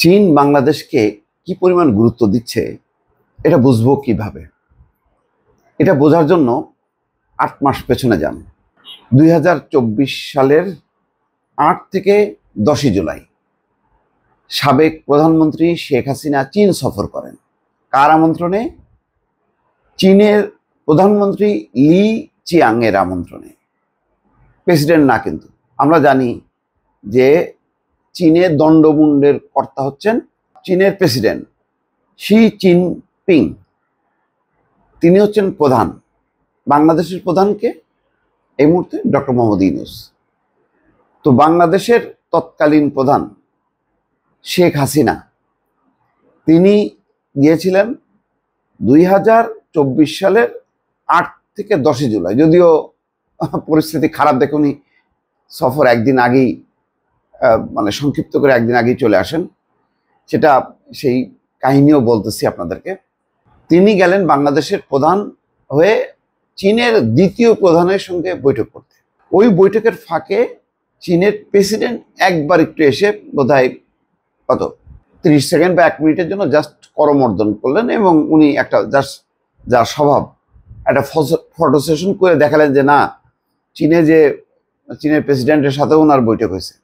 চীন বাংলাদেশকে কি পরিমাণ গুরুত্ব দিচ্ছে এটা বুঝবো কিভাবে? এটা বোঝার জন্য ৮ মাস পেছনে যান। ২০২৪ সালের ৮ থেকে ১০ই জুলাই সাবেক প্রধানমন্ত্রী শেখ হাসিনা চীন সফর করেন। কার আমন্ত্রণে? চীনের প্রধানমন্ত্রী লি চিয়াং এর আমন্ত্রণে, প্রেসিডেন্ট না। কিন্তু আমরা জানি যে চীনের দণ্ডমুণ্ডের কর্তা হচ্ছেন চীনের প্রেসিডেন্ট শি জিনপিং। তিনি হচ্ছেন প্রধান। বাংলাদেশের প্রধানকে এই মুহূর্তে ডক্টর মোহাম্মদ ইউনূস। তো বাংলাদেশের তৎকালীন প্রধান শেখ হাসিনা তিনি গিয়েছিলেন ২০২৪ সালের ৮ থেকে ১০ই জুলাই। যদিও পরিস্থিতি খারাপ দেখে উনি সফর একদিন আগেই সংক্ষিপ্ত করে একদিন আগেই চলে আসেন। সেটা সেই কাহিনীও বলতেছি আপনাদেরকে। তিনি গেলেন বাংলাদেশের প্রধান হয়ে চীনের দ্বিতীয় প্রধানের সঙ্গে বৈঠক করতে। ওই বৈঠকের ফাঁকে চীনের প্রেসিডেন্ট একবার একটু এসে বোধহয় ৩০ সেকেন্ড বা ১ মিনিটের জন্য জাস্ট করমর্দন করলেন এবং উনি একটা জাস্ট যার স্বভাব একটা ফটো সেশন করে দেখালেন যে না, চীনের প্রেসিডেন্টের সাথে ওনার বৈঠক হয়েছে।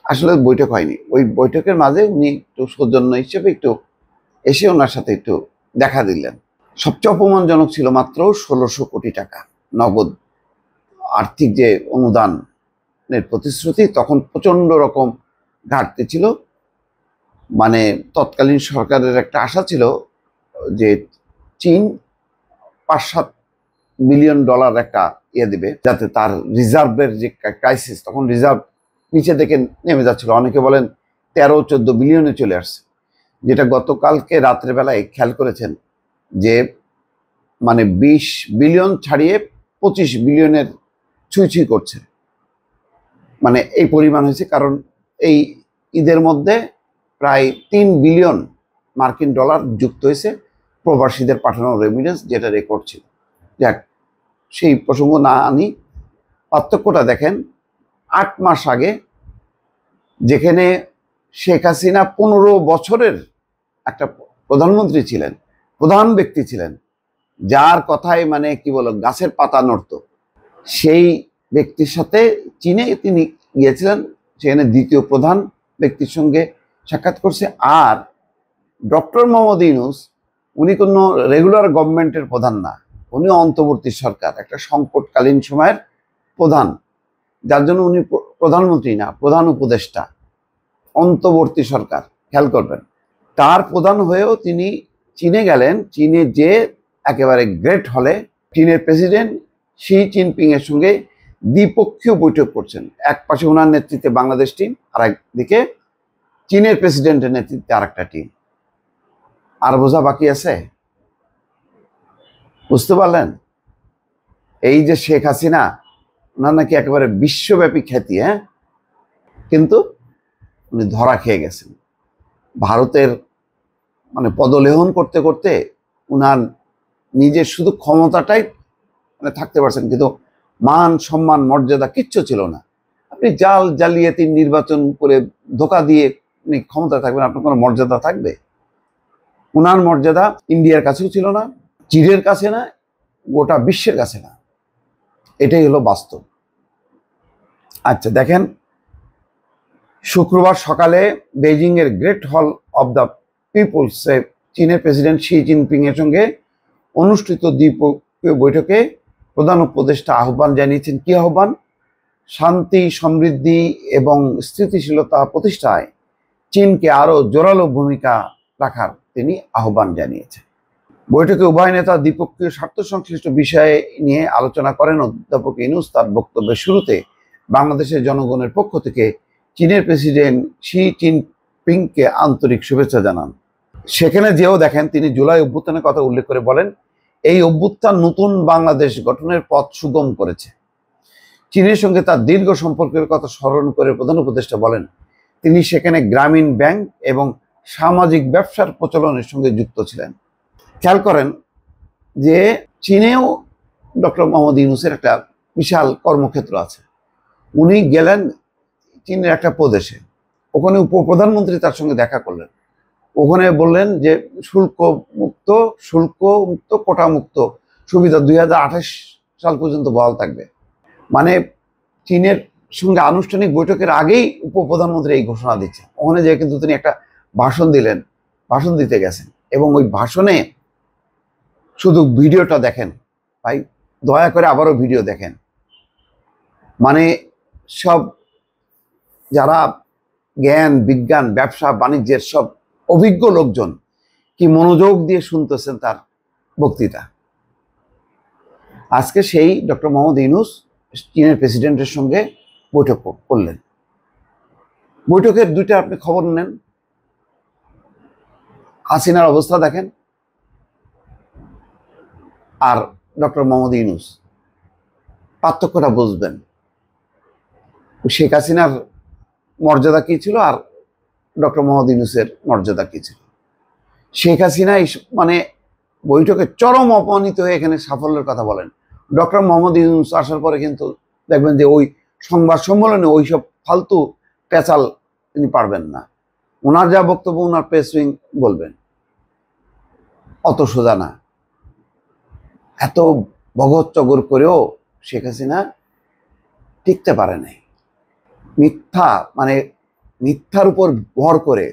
আসলে বৈঠক হয়নি। ওই বৈঠকের মাঝে উনি একটু সৌজন্য হিসেবে একটু এসে ওনার সাথে একটু দেখা দিলেন। সবচেয়ে অপমানজনক ছিল মাত্র ১৬০০ কোটি টাকা নগদ আর্থিক যে অনুদানের প্রতিশ্রুতি, তখন প্রচণ্ড রকম ঘাটতি ছিল। তৎকালীন সরকারের একটা আশা ছিল যে চীন ৫-৭ বিলিয়ন ডলার একটা দিবে, যাতে তার রিজার্ভের যে ক্রাইসিস, তখন রিজার্ভ নিচে থেকে নেমে যাচ্ছিল। অনেকে বলেন ১৩-১৪ বিলিয়নে চলে আসছে, যেটা গতকালকে রাত্রের বেলায় খেয়াল করেছেন যে ২০ বিলিয়ন ছাড়িয়ে ২৫ বিলিয়নের ছুঁই করছে। এই পরিমাণ হয়েছে। কারণ এই ঈদের মধ্যে প্রায় ৩ বিলিয়ন মার্কিন ডলার যুক্ত হয়েছে প্রবাসীদের পাঠানো রেমিটেন্স, যেটা রেকর্ড ছিল। যাক, সেই প্রসঙ্গ না আনি, পার্থক্যটা দেখেন। ৮ মাস আগে যেখানে শেখ হাসিনা ১৫ বছরের একটা প্রধানমন্ত্রী ছিলেন, প্রধান ব্যক্তি ছিলেন, যার কথায় গাছের পাতা নড়ত, সেই ব্যক্তির সাথে চীনে তিনি গিয়েছিলেন। সেখানে দ্বিতীয় প্রধান ব্যক্তির সঙ্গে সাক্ষাৎ করছে। আর ডক্টর মোহাম্মদ ইউনূস উনি কোনো রেগুলার গভর্নমেন্টের প্রধান না, উনি অন্তর্বর্তী সরকার, একটা সংকটকালীন সময়ের প্রধান, যার জন্য উনি প্রধানমন্ত্রী না, প্রধান উপদেষ্টা, অন্তর্বর্তী সরকার। খেয়াল করবেন, তার প্রধান হয়েও তিনি চীনে গেলেন। চীনে যে একেবারে গ্রেট হলে চীনের প্রেসিডেন্ট শি জিনপিং এর সঙ্গে দ্বিপক্ষীয় বৈঠক করছেন। এক পাশে ওনার নেতৃত্বে বাংলাদেশ টিম, আর একদিকে চীনের প্রেসিডেন্টের নেতৃত্বে আর একটা টিম। আর বোঝা বাকি আছে? বুঝতে পারলেন? এই যে শেখ হাসিনা, ওনার নাকি একেবারে বিশ্বব্যাপী খ্যাতি, কিন্তু উনি ধরা খেয়ে গেছেন। ভারতের পদলেহন করতে করতে উনার নিজের শুধু ক্ষমতাটাই থাকতে পারছেন, কিন্তু মান সম্মান মর্যাদা কিচ্ছু ছিল না। আপনি জালিয়াতি নির্বাচন করে ধোঁকা দিয়ে ক্ষমতা থাকবেন, আপনার কোনো মর্যাদা থাকবে? উনার মর্যাদা ইন্ডিয়ার কাছেও ছিল না, চীনের কাছে না, গোটা বিশ্বের কাছে না। এটাই হলো বাস্তব। আচ্ছা দেখেন, শুক্রবার সকালে বেইজিং এর গ্রেট হল অব দ্য পিপলসে চীনের প্রেসিডেন্ট শি জিনপিং এর সঙ্গে অনুষ্ঠিত দ্বিপক্ষীয় বৈঠকে প্রধান উপদেষ্টা আহ্বান জানিয়েছেন। কি আহ্বান? শান্তি, সমৃদ্ধি এবং স্থিতিশীলতা প্রতিষ্ঠায় চীনকে আরো জোরালো ভূমিকা রাখার তিনি আহ্বান জানিয়েছেন। বৈঠকে উভয় নেতা দ্বিপক্ষীয় স্বার্থ সংশ্লিষ্ট বিষয়ে নিয়ে আলোচনা করেন। অধ্যাপক ইউনূস তার বক্তব্যের শুরুতে বাংলাদেশের জনগণের পক্ষ থেকে চীনের প্রেসিডেন্ট শি জিনপিংকে আন্তরিক শুভেচ্ছা জানান। সেখানে যেও দেখেন তিনি জুলাই অভ্যুত্থানের কথা উল্লেখ করে বলেন, এই অভ্যুত্থান নতুন বাংলাদেশ গঠনের পথ সুগম করেছে। চীনের সঙ্গে তার দীর্ঘ সম্পর্কের কথা স্মরণ করে প্রধান উপদেষ্টা বলেন, তিনি সেখানে গ্রামীণ ব্যাংক এবং সামাজিক ব্যবসার প্রচলনের সঙ্গে যুক্ত ছিলেন। খেয়াল করেন যে চীনেও ডক্টর মোহাম্মদ ইউনূসের একটা বিশাল কর্মক্ষেত্র আছে। উনি গেলেন চীনের একটা প্রদেশে, ওখানে উপপ্রধানমন্ত্রী তার সঙ্গে দেখা করলেন। ওখানে বললেন যে শুল্ক মুক্ত কোটা মুক্ত সুবিধা 2028 সাল পর্যন্ত বহাল থাকবে। মানে চীনের সঙ্গে আনুষ্ঠানিক বৈঠকের আগেই উপপ্রধানমন্ত্রী এই ঘোষণা দিচ্ছেন। ওখানে যে কিন্তু তিনি একটা ভাষণ দিতে গেছেন, এবং ওই ভাষণে শুধু ভিডিওটা দেখেন ভাই, দয়া করে আবারও ভিডিও দেখেন। মানে সব যারা জ্ঞান বিজ্ঞান ব্যবসা বাণিজ্যের সব অভিজ্ঞ লোকজন কি মনোযোগ দিয়ে শুনতেছেন তার বক্তৃতা। আজকে সেই ডক্টর মোহাম্মদ ইউনূস চীনের প্রেসিডেন্টের সঙ্গে বৈঠক করলেন। বৈঠকের দুইটা আপনি খবর নেন, হাসিনার অবস্থা দেখেন আর ডক্টর মোহাম্মদ ইউনূস, পার্থক্যটা বুঝবেন। শেখ হাসিনার মর্যাদা কি ছিল আর ডক্টর মোহাম্মদ ইউনূসের মর্যাদা কি ছিল। শেখ হাসিনা মানে বৈঠকে চরম অপমানিত হয়ে এখানে সাফল্যের কথা বলেন। ডক্টর মোহাম্মদ ইউনূস আসার পরে কিন্তু দেখবেন যে ওই সংবাদ সম্মেলনে ওই সব ফালতু পেঁচাল তিনি পারবেন না। ওনার যা বক্তব্য ওনার প্রেস উইং বলবেন, অত সোজা না। এত বগত চগর করেও শেখ হাসিনা টিকতে পারে নাই। মিথ্যার উপর ভর করে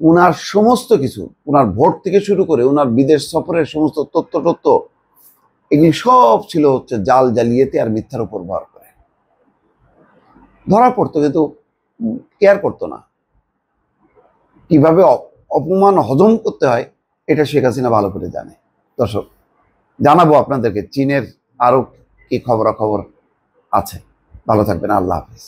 উনার সমস্ত কিছু, উনার ভোট থেকে শুরু করে উনার বিদেশ সফরের সমস্ত তথ্য এগুলি সব ছিল হচ্ছে জাল জালিয়াতি আর মিথ্যার উপর ভর করে। ধরা পড়তো কিন্তু কেয়ার করতো না। কিভাবে অপমান হজম করতে হয় এটা শেখ হাসিনা ভালো করে জানে। দর্শক, জানাবো আপনাদেরকে চীনের আরো কি খবরাখবর আছে। ভালো থাকবেন, আল্লাহ হাফিজ।